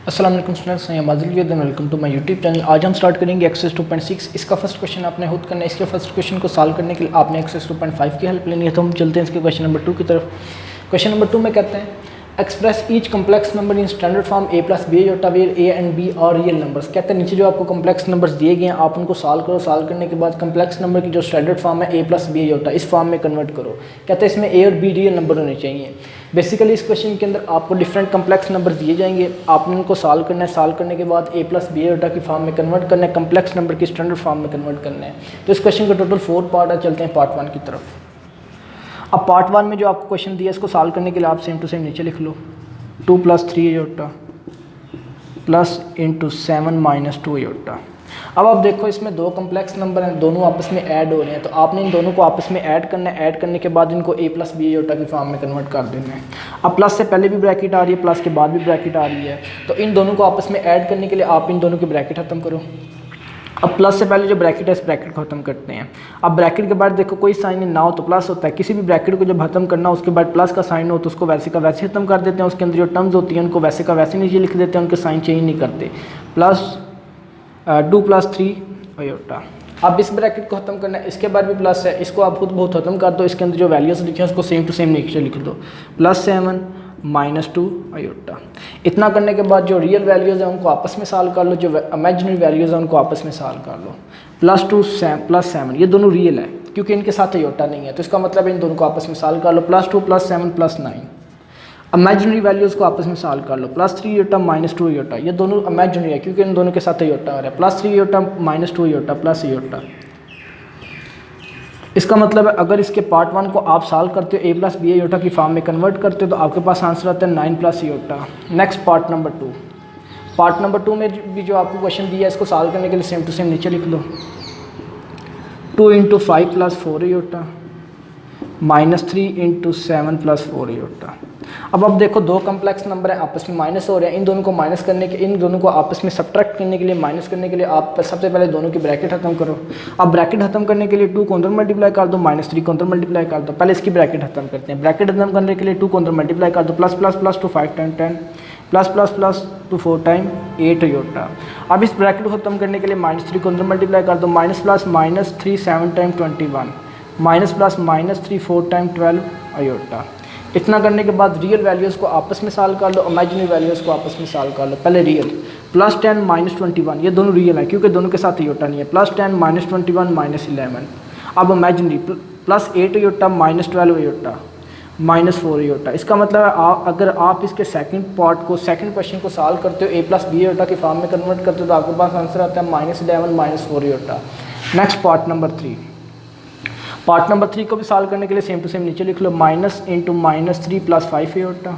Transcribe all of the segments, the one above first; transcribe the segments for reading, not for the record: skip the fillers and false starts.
अस्सलाम वालेकुम स्टूडेंट्स, मैं Majil welcome to my YouTube channel. आज हम स्टार्ट करेंगे एक्सरसाइज 2.6। इसका फर्स्ट क्वेश्चन आपने खुद करना है। इसके फर्स्ट क्वेश्चन को सॉल्व करने के लिए आपने एक्सरसाइज 2.5 की हेल्प लेनी है। तो हम चलते हैं इसके क्वेश्चन नंबर 2 की तरफ। क्वेश्चन नंबर 2 में कहते हैं express each complex number in standard form a plus B iota where a and b और रियल नंबर्स। कहते हैं नीचे जो आपको कम्प्लेक्स नंबर्स दिए गए हैं आप उनको सॉल्व करो। सॉल्व करने के बाद कम्प्लेक्स नंबर की जो स्टैंडर्ड फॉर्म है a प्लस बी योटा इस फॉर्म में कन्वर्ट करो। कहते हैं इसमें a और b रियल नंबर होने चाहिए। बेसिकली इस क्वेश्चन के अंदर आपको डिफरेंट कम्प्लेक्स नंबर दिए जाएंगे, आपने उनको सॉल्व करना है। सॉल्व करने के बाद a प्लस बी योटा की फॉर्म में कन्वर्ट करना है, कम्प्लेक्स नंबर की स्टैंडर्ड फॉर्म में कन्वर्ट करना है। तो इस क्वेश्चन का टोटल 4 पार्ट है। चलते हैं पार्ट 1 की तरफ। अब पार्ट 1 में जो आपको क्वेश्चन दिया है इसको सॉल्व करने के लिए आप सेम टू सेम नीचे लिख लो 2 plus 3 iota plus into 7 minus 2 iota. अब आप देखो इसमें दो कम्प्लेक्स नंबर हैं, दोनों आपस में ऐड हो रहे हैं। तो आपने इन दोनों को आपस में ऐड करना है। ऐड करने के बाद इनको a प्लस बी योटा की फॉर्म में कन्वर्ट कर देना है। अब प्लस से पहले भी ब्रैकेट आ रही है, प्लस के बाद भी ब्रैकेट आ रही है। तो इन दोनों को आपस में ऐड करने के लिए आप इन दोनों की ब्रैकेट खत्म करो। अब प्लस से पहले जो ब्रैकेट है इस ब्रैकेट को खत्म करते हैं। अब ब्रैकेट के बाद देखो कोई साइन ना हो तो प्लस होता है। किसी भी ब्रैकेट को जब खत्म करना हो उसके बाद प्लस का साइन हो तो उसको वैसे का वैसे खत्म कर देते हैं। उसके अंदर जो टर्म्स होती हैं उनको वैसे का वैसे नीचे लिख देते हैं, उनके साइन चेंज नहीं करते। Plus 2 plus 3 iota. अब इस ब्रैकेट को खत्म करना है, इसके बाद भी प्लस है, इसको आप खुद बहुत खत्म कर दो। इसके अंदर जो वैल्यूज लिखे हैं उसको सेम टू सेम नीचे लिख दो। Plus 7 minus 2 iota. इतना करने के बाद जो रियल वैल्यूज़ हैं उनको आपस में सॉल्व कर लो, जो इमेजिनरी वैल्यूज़ हैं उनको आपस में सॉल्व कर लो। प्लस 2 प्लस 7 ये दोनों रियल है क्योंकि इनके साथ योटा नहीं है, तो इसका मतलब इन दोनों को आपस में सॉल्व कर लो। Plus 2 plus 7 plus 9 imaginary values को आपस में सॉल्व कर लो। प्लस 3 योटा माइनस 2 योटा ये दोनों इमेजिनरी है क्योंकि इन दोनों के साथ योटा आ रहा है। Plus 3 iota minus 2 iota plus iota. इसका मतलब है अगर इसके पार्ट 1 को आप सॉल्व करते हो a प्लस बी योटा की फॉर्म में कन्वर्ट करते हो तो आपके पास आंसर आता है 9 plus Yotta. Next part number 2। Part number 2 में भी जो आपको क्वेश्चन दिया है इसको सॉल्व करने के लिए सेम टू सेम नीचे लिख लो 2 into 5 plus 4 iota minus 3 into 7 plus 4 iota. अब देखो दो कम्प्लेक्स नंबर है आपस में माइनस हो रहे हैं। इन दोनों को माइनस करने के, इन दोनों को आपस में सब्ट्रैक्ट करने के लिए, माइनस करने के लिए आप सबसे पहले दोनों की ब्रैकेट खत्म करो। अब ब्रैकेट खत्म करने के लिए 2 को अंदर मल्टीप्लाई कर दो, माइनस 3 को अंदर मल्टीप्लाई कर दो। पहले इसकी ब्रैकेट खत्म करते हैं। ब्रैकेट खत्म करने के लिए 2 को अंदर मल्टीप्लाई कर दो। Plus plus plus two 5 time 10 plus plus plus two 4 time 8 iota. अब इस ब्रैकेट को खत्म करने के लिए माइनस 3 को अंदर मल्टीप्लाई कर दो। Minus plus minus 3 7 time 21 minus plus minus 3 4 time 12 iota. इतना करने के बाद रियल वैल्यूज़ को आपस में सॉल्व कर लो, इमेजिनरी वैल्यूज़ को आपस में सॉल्व कर लो। पहले रियल प्लस 10 माइनस 21 ये दोनों रियल है क्योंकि दोनों के साथ योटा नहीं है। Plus 10 minus 21 minus 11। अब imaginary plus 8 iota minus 12 iota minus 4 iota. इसका मतलब है अगर आप इसके सेकंड पार्ट को, सेकंड क्वेश्चन को सॉल्व करते हो a प्लस बी योटा की फॉर्म में कन्वर्ट करते हो तो आपके पास आंसर आता है minus 11 minus 4 iota. Next part number 3। Part number 3 को भी सॉल्व करने के लिए सेम टू सेम नीचे लिख लो minus into minus 3 plus 5 iota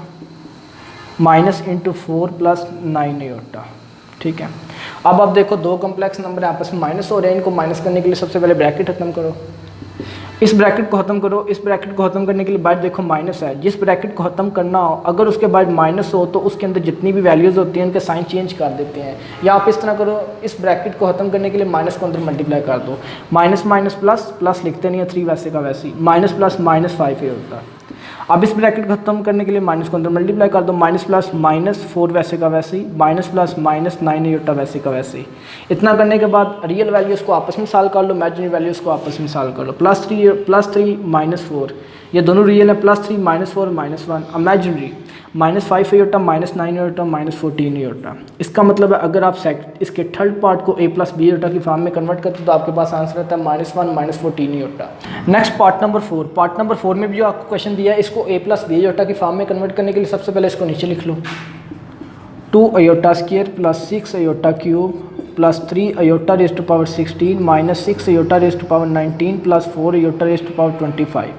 minus into 4 plus 9 iota. ठीक है। अब आप देखो दो कम्प्लेक्स नंबर आपस में माइनस हो रहे हैं। इनको माइनस करने के लिए सबसे पहले ब्रैकेट खत्म करो। इस ब्रैकेट को खत्म करो। इस ब्रैकेट को खत्म करने के लिए बाद देखो माइनस है। जिस ब्रैकेट को खत्म करना हो अगर उसके बाद माइनस हो तो उसके अंदर जितनी भी वैल्यूज़ होती हैं उनके साइन चेंज कर देते हैं। या आप इस तरह करो, इस ब्रैकेट को खत्म करने के लिए माइनस को अंदर मल्टीप्लाई कर दो। माइनस माइनस प्लस प्लस लिखते नहीं है 3 वैसे का वैसे माइनस प्लस माइनस 5 होता। अब इस ब्रैकेट को खत्म करने के लिए माइनस को अंदर मल्टीप्लाई कर दो। माइनस प्लस माइनस 4 वैसे का वैसे ही माइनस प्लस माइनस 9 योटा वैसे का वैसे ही। इतना करने के बाद रियल वैल्यूज़ को आपस में सॉल्व कर लो, इमेजिनरी वैल्यूज़ को आपस में सॉल्व कर लो। प्लस 3 माइनस 4 ये दोनों रियल है। Plus 3 minus 4 minus 1 imaginary minus 5 iota minus 9 iota minus 14 iota. इसका मतलब है अगर आप इसके थर्ड पार्ट को a प्लस बी योटा की फॉर्म में कन्वर्ट करते हो तो आपके पास आंसर आता है minus 1 minus 14 iota. Next part number 4। Part number 4 में भी जो आपको क्वेश्चन दिया है इसको a प्लस बी योटा की फॉर्म में कन्वर्ट करने के लिए सबसे पहले इसको नीचे लिख लो 2 iota square plus 6 iota cube plus 3 iota raise to power 16 minus 6 iota raise to power 19 plus 4 iota raise to power 25।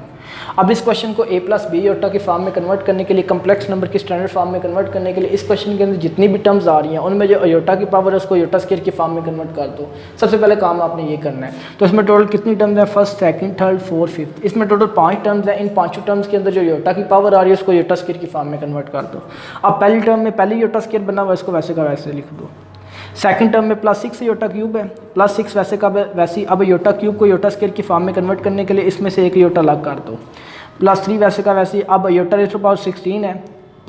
अब इस क्वेश्चन को a प्लस बी योटा की फॉर्म में कन्वर्ट करने के लिए, कम्प्लेक्स नंबर की स्टैंडर्ड फॉर्म में कन्वर्ट करने के लिए इस क्वेश्चन के अंदर जितनी भी टर्म्स आ रही हैं उनमें जो योटा की पावर है उसको योटा स्क्वायर की फॉर्म में कन्वर्ट कर दो। सबसे पहले काम आपने ये करना है। तो इसमें टोटल कितनी टर्म्स हैं? First, second, third, fourth, fifth. इसमें टोटल 5 टर्म्स हैं। इन 5 टर्म्स के अंदर जो योटा की पावर आ रही है उसको योटा स्क्वायर की फॉर्म में कन्वर्ट कर दो। अब पहली टर्म में पहले योटा स्क्वायर बना हुआ इसको वैसे का वैसे लिख दो। सेकंड टर्म में प्लस 6 योटा क्यूब है, प्लस 6 वैसे का वैसे। अब योटा क्यूब को योटा स्क्वायर की फॉर्म में कन्वर्ट करने के लिए इसमें से एक योटा अलग कर दो। प्लस 3 वैसे का वैसे। अब योटा रेज़ टू पावर 16 है,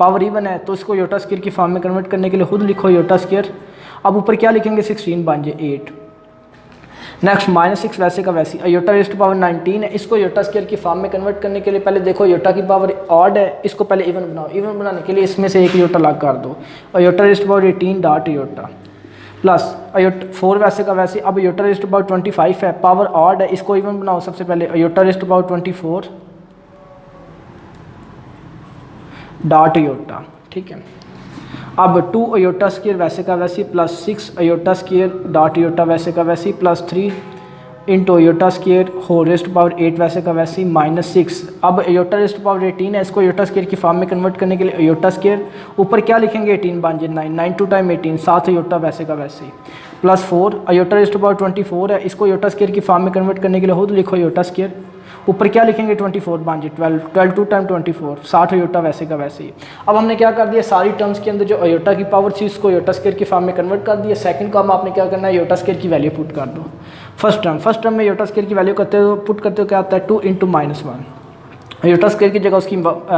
पावर इवन है तो इसको योटा स्क्वायर की फॉर्म में कन्वर्ट करने के लिए खुद लिखो योटा स्क्वायर। अब ऊपर क्या लिखेंगे 16 बन जाए 8। नेक्स्ट -6 वैसे का वैसी अयोटा रेज़ टू पावर 19 है, इसको योटा स्क्वायर की फॉर्म में कन्वर्ट करने के लिए पहले देखो योटा की पावर ऑड है, इसको पहले इवन बनाओ। इवन बनाने के लिए इसमें से एक योटा अलग कर दो। Iota raise to power 18 dot iota plus iota 4 वैसे का वैसे। अब अयोटा रेज़ टू पावर 25 है, पावर ऑड है, इसको इवन बनाओ। सबसे पहले iota raise to power 24 dot iota, ठीक है। अब 2 अयोटा स्क्वायर वैसे का वैसे plus 6 iota square dot iota वैसे का वैसे plus 3 into iota square whole raise to power 8 वैसे का वैसे -6। अब अयोटा रेज़ टू पावर 18 है, इसको अयोटा स्क्वायर की फॉर्म में कन्वर्ट करने के लिए अयोटा स्क्वायर ऊपर क्या लिखेंगे 18 बन जाए 9 2 टाइम 18 7 अयोटा वैसे का वैसे plus 4 iota raise to power 24 है, इसको अयोटा स्क्वायर की फॉर्म में कन्वर्ट करने के लिए खुद लिखो अयोटा स्क्वायर ऊपर क्या लिखेंगे 24 बन जाए 12 2 टाइम 24 60 अयोटा वैसे का वैसे ही। अब हमने क्या कर दिया सारी टर्म्स के अंदर जो अयोटा की पावर थी उसको अयोटा स्क्वायर की फॉर्म में कन्वर्ट कर दिया। सेकंड काम आपने क्या करना है अयोटा स्क्वायर की वैल्यू पुट कर दो। फर्स्ट टर्म में अयोटा स्क्वायर की वैल्यू पुट करते हो क्या आता है 2 इंटू -1 अयोटा स्क्वायर की जगह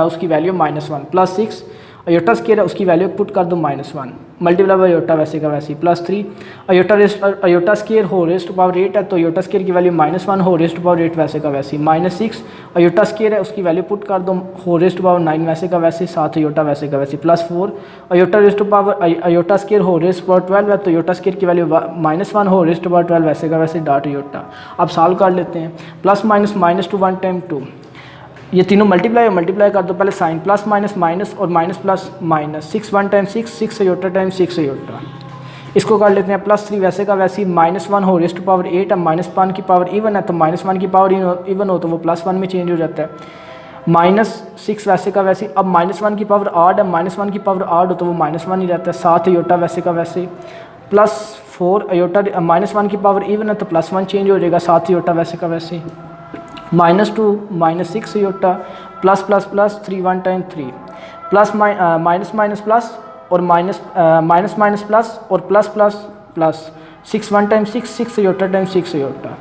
उसकी वैल्यू -1 प्लस 6 अयोटा स्क्वायर है उसकी वैल्यू पुट कर दो -1 मल्टीप्लाई बाय अयोटा वैसे का वैसे प्लस 3 अयोटा स्क्वायर हो रेज़ टू पावर 8 है तो अयोटा स्क्वायर की वैल्यू -1 हो रेज़ टू पावर 8 वैसे का वैसे -6 अयोटा स्क्वायर है उसकी वैल्यू पुट कर दो हो रेज़ टू पावर 9 वैसे का वैसे 7 अयोटा वैसे का वैसे plus 4 iota raise to power iota square हो रेज़ टू पावर 12 है तो अयोटा स्क्वायर की वैल्यू -1 हो रेज़ टू पावर 12 वैसे का वैसे डॉट अयोटा। अब सॉल्व कर लेते हैं प्लस माइनस टू 1 टाइम 2 ये तीनों मल्टीप्लाई कर दो। पहले साइन प्लस माइनस और minus plus minus 6 1 time 6 iota time 6 iota. इसको कर लेते हैं प्लस 3 वैसे का वैसे -1 हो रेज़ टू पावर 8 है -1 की पावर इवन है तो -1 की पावर इवन हो तो वो +1 में चेंज हो जाता है। -6 वैसे का वैसे अब -1 की पावर ऑड है -1 की पावर ऑड हो तो वो -1 ही रहता है 7 अयोटा वैसे का वैसे प्लस 4 अयोटा -1 की पावर इवन है तो +1 चेंज हो जाएगा 7 अयोटा वैसे का वैसे -2 -6 iota plus 3 1 time 3 plus minus plus और माइनस प्लस और plus 6 1 time 6 iota time 6 iota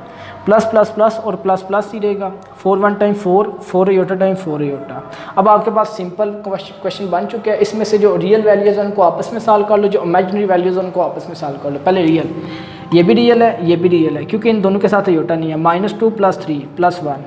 plus और प्लस ही रहेगा 4 1 टाइम 4 अयोटा टाइम 4 अयोटा। अब आपके पास सिंपल क्वेश्चन बन चुके हैं। इसमें से जो रियल वैल्यूज़ हैं उनको आपस में सॉल्व कर लो, जो इमेजिनरी वैल्यूज़ हैं उनको आपस में सॉल्व कर लो। पहले रियल, ये भी रियल है ये भी रियल है क्योंकि इन दोनों के साथ अयोटा नहीं है। -2 + 3 + 1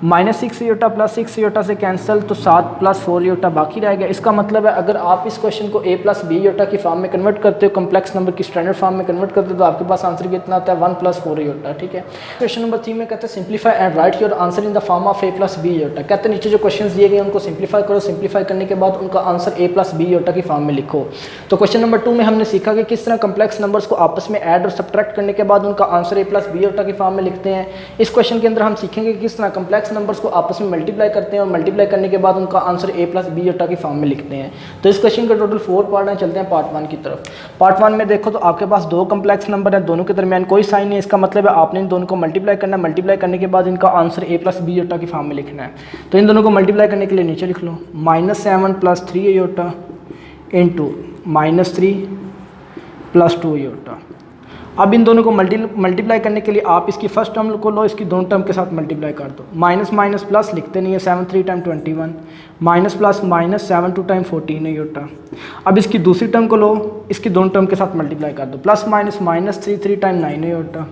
-6 अयोटा प्लस 6 अयोटा से कैंसिल तो 7 + 4 अयोटा बाकी रहेगा। इसका मतलब है अगर आप इस क्वेश्चन को a + b अयोटा की फॉर्म में कन्वर्ट करते हो, कम्प्लेक्स नंबर की स्टैंडर्ड फॉर्म में कन्वर्ट करते हो तो आपके पास आंसर कितना आता है 1 + 4 अयोटा। ठीक है। क्वेश्चन नंबर 3 में कहते हैं simplify and write your answer in the form of a + b iota. कहते हैं नीचे जो क्वेश्चन दिए गए उनको सिंप्लीफाई करो, सिंप्लीफाई करने के बाद उनका आंसर a + b अयोटा की फॉर्म में लिखो। तो क्वेश्चन नंबर 2 में हमने सीखा कि किस तरह कम्प्लेक्स नंबर्स को आपस में ऐड और सब्ट्रैक्ट करने के बाद उनका आंसर a + b अयोटा की फॉर्म में लिखते हैं। इस क्वेश्चन के अंदर हम सीखेंगे कि किस तरह कम्प्लेक्स नंबर्स को आपस में मल्टीप्लाई करते हैं और मल्टीप्लाई करने के बाद उनका आंसर a + b अयोटा की फॉर्म में लिखते हैं। तो इस क्वेश्चन के टोटल 4 पार्ट हैं। चलते हैं पार्ट 1 की तरफ। पार्ट 1 में देखो तो आपके पास 2 कम्प्लेक्स नंबर हैं, दोनों के दरमियान कोई साइन नहीं। इसका मतलब है आपने इन दोनों को मल्टीप्लाई करना है, मल्टीप्लाई करने के बाद इनका आंसर a + b अयोटा की फॉर्म में लिखना है। तो इन दोनों को मल्टीप्लाई करने के लिए नीचे लिख लो -7 + 3 अयोटा इंटू -3 + 2 अयोटा। अब इन दोनों को मल्टीप्लाई करने के लिए आप इसकी फर्स्ट टर्म को लो, इसकी दोनों टर्म के साथ मल्टीप्लाई कर दो। माइनस प्लस लिखते नहीं है, 7 3 time 21 minus plus minus 7 2 time 14 iota. अब इसकी दूसरी टर्म को लो, इसकी दोनों टर्म के साथ मल्टीप्लाई कर दो। Plus minus 3 3 time 9 iota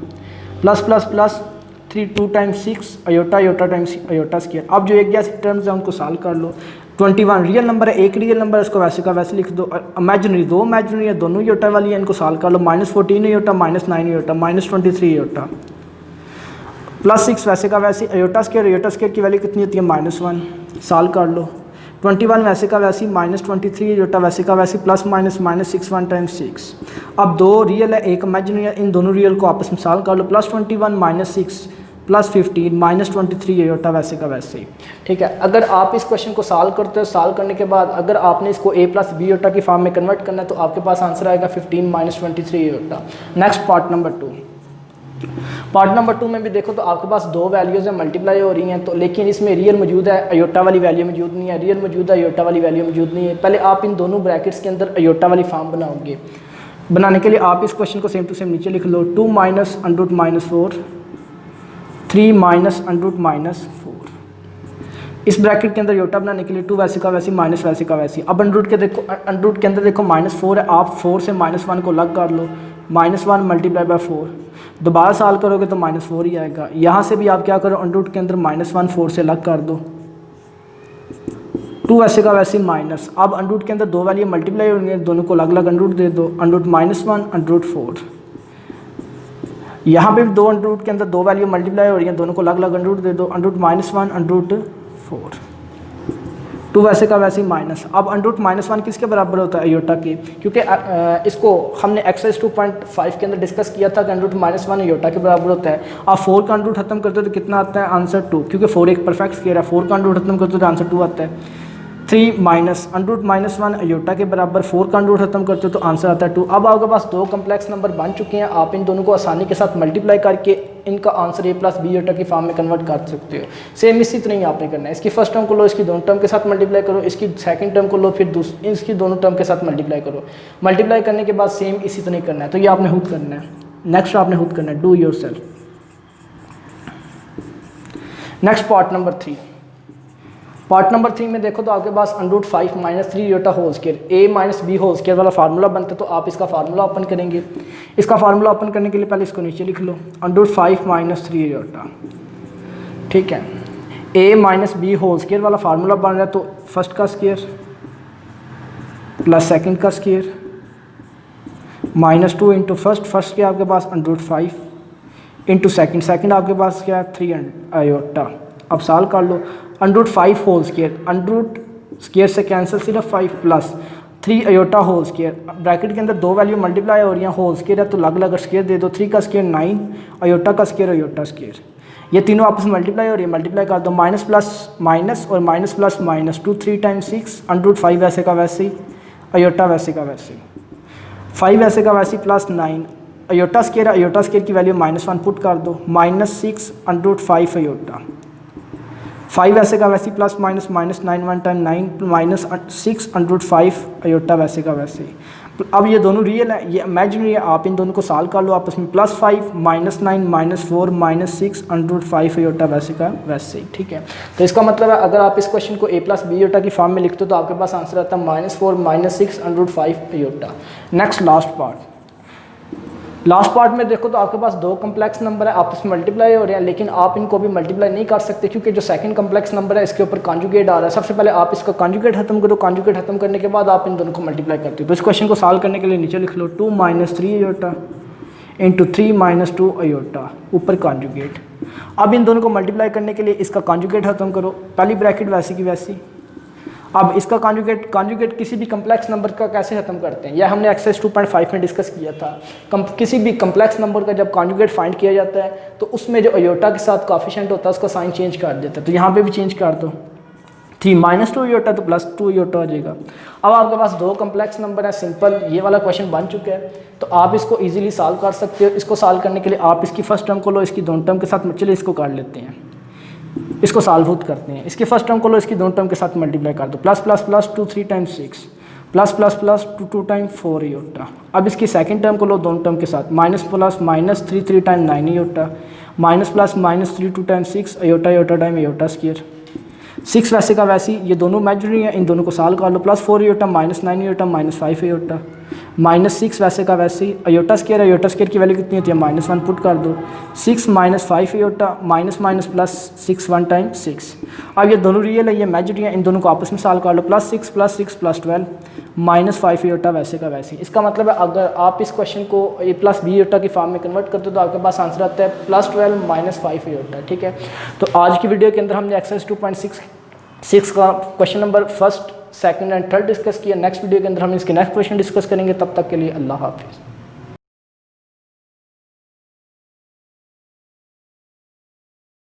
plus 3 2 time 6 iota time iota square. अब जो एक जैसी टर्म्स हैं उनको सॉल्व कर लो। 21 रियल नंबर है, एक रियल नंबर है, इसको वैसे का वैसे लिख दो। इमेजिनरी 2 इमेजिनरी है, दोनों अयोटा वाली है, इनको सॉल्व कर लो। -14 अयोटा -9 अयोटा -23 अयोटा प्लस 6 वैसे का वैसे अयोटा स्क्वायर की वैल्यू कितनी होती है -1 सॉल्व कर लो। 21 वैसे का वैसे -23 अयोटा वैसे का वैसे प्लस माइनस -6 1 टाइम 6। अब 2 रियल है एक इमेजिनरी है, इन दोनों रियल को आपस में सॉल्व कर लो। +21 -6 + 15 -23 अयोटा वैसे का वैसे ही। ठीक है। अगर आप इस क्वेश्चन को सॉल्व करते हो, सॉल्व करने के बाद अगर आपने इसको a + b अयोटा की फॉर्म में कन्वर्ट करना है तो आपके पास आंसर आएगा 15 -23 iota. Next part number 2। Part number 2 में भी देखो तो आपके पास 2 वैल्यूज़ हैं, मल्टीप्लाई हो रही हैं तो, लेकिन इसमें रियल मौजूद है, अयोटा वाली वैल्यू मौजूद नहीं है। रियल मौजूद है, अयोटा वाली वैल्यू मौजूद नहीं है। पहले आप इन दोनों ब्रैकेट्स के अंदर अयोटा वाली फॉर्म बनाओगे। बनाने के लिए आप इस क्वेश्चन को सेम टू सेम नीचे लिख लो। 2 - √-4 3 - √-4 इस ब्रैकेट के अंदर योटा बनाने के लिए 2 वैसे का वैसी माइनस वैसे का वैसी। अब अंडर रूट के अंदर देखो -4 है, आप 4 से -1 को अलग कर लो, -1 मल्टीप्लाई बाय 4, दोबारा सॉल्व करोगे तो -4 ही आएगा। यहाँ से भी आप क्या करो, अंडर रूट के अंदर -1 4 से अलग कर दो, 2 वैसे का वैसी माइनस। अब अंडर रूट के अंदर 2 वैल्यू मल्टीप्लाई होंगे, दोनों को अलग अलग अंडर रूट दे दो, अंडर रूट -1 अंडर रूट 4। यहाँ पे भी 2 अंडर रूट के अंदर 2 वैल्यू मल्टीप्लाई हो रही हैं, दोनों को अलग अलग अंडर रूट दे दो, अंडर रूट -1 अंडर रूट 4, 2 वैसे का वैसे माइनस। अब अंडर रूट -1 किसके बराबर होता है, अयोटा के, क्योंकि इसको हमने एक्सरसाइज 2.5 के अंदर डिस्कस किया था कि अंडर रूट -1 अयोटा के बराबर होता है। आप 4 का अंडर रूट खत्म करते हो तो कितना आता है, आंसर 2, क्योंकि 4 एक परफेक्ट स्क्वायर है, 4 का अंडर रूट खत्म करते हो तो आंसर 2 आता है। 3 माइनस अंडर रूट -1 अयोटा के बराबर, 4 का अंडर रूट खत्म करते हो तो आंसर आता है 2। अब आपके पास 2 कम्प्लेक्स नंबर बन चुके हैं, आप इन दोनों को आसानी के साथ मल्टीप्लाई करके इनका आंसर a + b योटा की फॉर्म में कन्वर्ट कर सकते हो। सेम इसी तरह ही आपने करना है, इसकी फर्स्ट टर्म को लो, इसकी दोनों टर्म के साथ मल्टीप्लाई करो, इसकी सेकंड टर्म को लो, फिर इसकी दोनों टर्म के साथ मल्टीप्लाई करो। मल्टीप्लाई करने के बाद सेम इसी तरह ही करना है, तो ये आपने खुद करना है। नेक्स्ट आपने खुद करना है, do yourself. Next part number 3। Part number 3 में देखो तो आपके पास under root 5 - 3 iota whole square a - b whole square वाला फार्मूला बनता है, तो आप इसका फार्मूला ओपन करेंगे। इसका फार्मूला ओपन करने के लिए पहले इसको नीचे लिख लो, अंडर रूट 5 - 3 योटा, ठीक है। a - b होल स्क्वायर वाला फार्मूला बन रहा है, तो फर्स्ट का स्क्वायर प्लस सेकंड का स्क्वायर -2 इंटू फर्स्ट क्या आपके पास अंडर रूट 5 इंटू सेकंड आपके पास क्या 3 योटा। अब सॉल्व कर लो, under root 5 whole square, under root square से कैंसिल सिर्फ 5 plus 3 iota whole square, bracket के अंदर 2 वैल्यू मल्टीप्लाई हो रही हैं, होल स्क्वायर है तो अलग अलग स्क्वायर दे दो, 3 का स्क्वायर 9, अयोटा का स्क्वायर अयोटा स्क्वायर, ये तीनों आपस में मल्टीप्लाई हो रही है, मल्टीप्लाई कर दो, माइनस प्लस माइनस और minus plus minus, 2 3 times 6 under root 5 वैसे का वैसे ही, अयोटा वैसे का वैसे ही, 5 वैसे का वैसे प्लस 9 अयोटा स्क्वायर की वैल्यू -1 पुट कर दो, -6 अंडर रूट 5 अयोटा, 5 वैसे का वैसे plus minus -9 1 time 9 -6 under root 5 iota वैसे का वैसे ही। अब ये दोनों रियल है, ये इमेजिनरी है, आप इन दोनों को सॉल्व कर लो आपस में, +5 -9 -4 -6 अंडर रूट 5 अयोटा वैसे का वैसे ही, ठीक है। तो इसका मतलब है अगर आप इस क्वेश्चन को a + b अयोटा की फॉर्म में लिखते हो तो आपके पास आंसर आता है -4 -6 under root 5 iota. Next last part में देखो तो आपके पास 2 कम्प्लेक्स नंबर है, आपस में मल्टीप्लाई हो रहे हैं, लेकिन आप इनको भी मल्टीप्लाई नहीं कर सकते क्योंकि जो सेकंड कम्प्लेक्स नंबर है इसके ऊपर कॉन्जुगेट आ रहा है। सबसे पहले आप इसका कॉन्जुगेट खत्म करो, कॉन्जुगेट खत्म करने के बाद आप इन दोनों को मल्टीप्लाई करते हो। तो इस क्वेश्चन को सॉल्व करने के लिए नीचे लिख लो 2 - 3 अयोटा इंटू 3 - 2 अयोटा, ऊपर कॉन्जुगेट। अब इन दोनों को मल्टीप्लाई करने के लिए इसका कॉन्जुगेट खत्म करो, पहली ब्रैकेट वैसी की वैसी। अब इसका कॉन्जुगेट किसी भी कम्प्लेक्स नंबर का कैसे खत्म करते हैं, यह हमने एक्सरसाइज 2.5 में डिस्कस किया था। किसी भी कम्प्लेक्स नंबर का जब कॉन्जुगेट फाइंड किया जाता है तो उसमें जो अयोटा के साथ कोएफिशिएंट होता है उसका साइन चेंज कर देता है, तो यहाँ पे भी चेंज कर दो, 3 - 2 अयोटा तो +2 अयोटा हो जाएगा। अब आपके पास 2 कम्प्लेक्स नंबर है, सिंपल ये वाला क्वेश्चन बन चुका है, तो आप इसको ईजिली सॉल्व कर सकते हो। इसको सॉल्व करने के लिए आप इसकी फर्स्ट टर्म को लो, इसकी दोनों टर्म के साथ, चलिए इसको कर लेते हैं, इसको सॉल्व खुद करते हैं। इसकी फर्स्ट टर्म को लो, इसकी दोनों टर्म के साथ मल्टीप्लाई कर दो, +++2 3 टाइम्स 6 +++2 2 टाइम्स 4 अयोटा। अब इसकी सेकंड टर्म को लो दोनों टर्म के साथ, -+- 3 time 9 iota, -+- 3 2 times 6 iota time iota square, 6 वैसे का वैसी, ये दोनों इमेजिनरी है, इन दोनों को सॉल्व कर लो, +4 अयोटा -9 अयोटा -5 अयोटा, -6 वैसे का वैसे ही, अयोटा स्क्वायर की वैल्यू कितनी होती है -1 पुट कर दो, 6 -5 अयोटा -+6 1 टाइम 6। अब ये दोनों रियल है, ये इमेजिनरी है, इन दोनों को आपस में सॉल्व कर लो, +6 +6 +12 -5 अयोटा वैसे का वैसे ही। इसका मतलब है अगर आप इस क्वेश्चन को a + b अयोटा की फॉर्म में कन्वर्ट करते हो तो आपके पास आंसर आता है +12 -5 अयोटा, ठीक है। तो आज की वीडियो के अंदर हमने एक्सरसाइज 2.6 का क्वेश्चन नंबर 1, 2 एंड 3 डिस्कस किया। नेक्स्ट वीडियो के अंदर हम इसके नेक्स्ट क्वेश्चन डिस्कस करेंगे, तब तक के लिए अल्लाह हाफिज़।